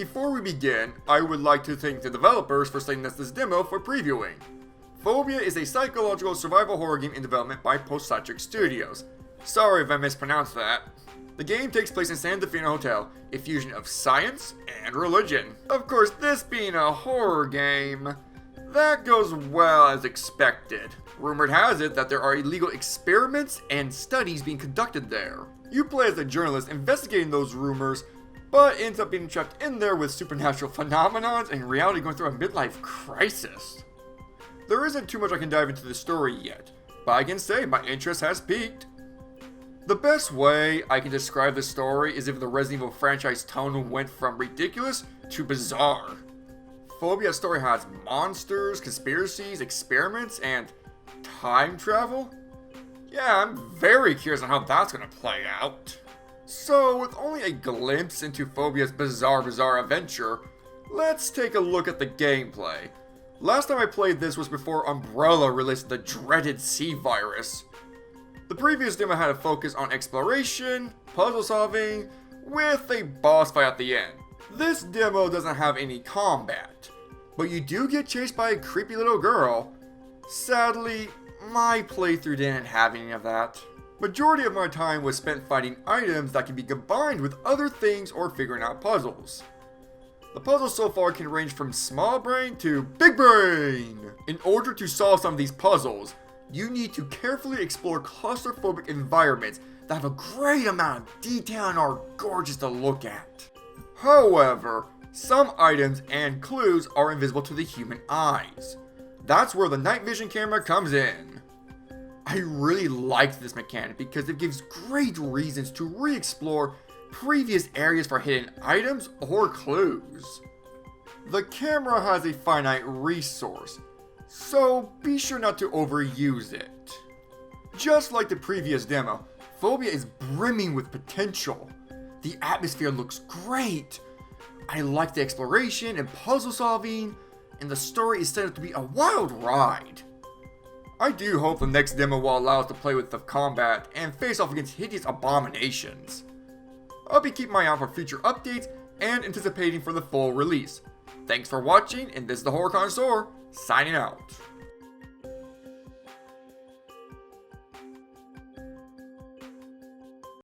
Before we begin, I would like to thank the developers for sending us this demo for previewing. Fobia is a psychological survival horror game in development by Post-Citric Studios. Sorry if I mispronounced that. The game takes place in San Defino Hotel, a fusion of science and religion. Of course, this being a horror game, that goes well as expected. Rumored has it that there are illegal experiments and studies being conducted there. You play as a journalist investigating those rumors, but ends up being trapped in there with supernatural phenomenons and reality going through a midlife crisis. There isn't too much I can dive into the story yet, but I can say my interest has peaked. The best way I can describe the story is if the Resident Evil franchise tone went from ridiculous to bizarre. Fobia's story has monsters, conspiracies, experiments, and time travel? Yeah, I'm very curious on how that's gonna play out. So, with only a glimpse into Fobia's bizarre adventure, let's take a look at the gameplay. Last time I played this was before Umbrella released the dreaded C virus. The previous demo had a focus on exploration, puzzle solving, with a boss fight at the end. This demo doesn't have any combat, but you do get chased by a creepy little girl. Sadly, my playthrough didn't have any of that. Majority of my time was spent finding items that can be combined with other things or figuring out puzzles. The puzzles so far can range from small brain to big brain. In order to solve some of these puzzles, you need to carefully explore claustrophobic environments that have a great amount of detail and are gorgeous to look at. However, some items and clues are invisible to the human eyes. That's where the night vision camera comes in. I really liked this mechanic because it gives great reasons to re-explore previous areas for hidden items or clues. The camera has a finite resource, so be sure not to overuse it. Just like the previous demo, Fobia is brimming with potential. The atmosphere looks great. I like the exploration and puzzle solving, and the story is set up to be a wild ride. I do hope the next demo will allow us to play with the combat and face off against hideous abominations. I'll be keeping my eye out for future updates and anticipating for the full release. Thanks for watching, and this is the Horror Connoisseur, signing out.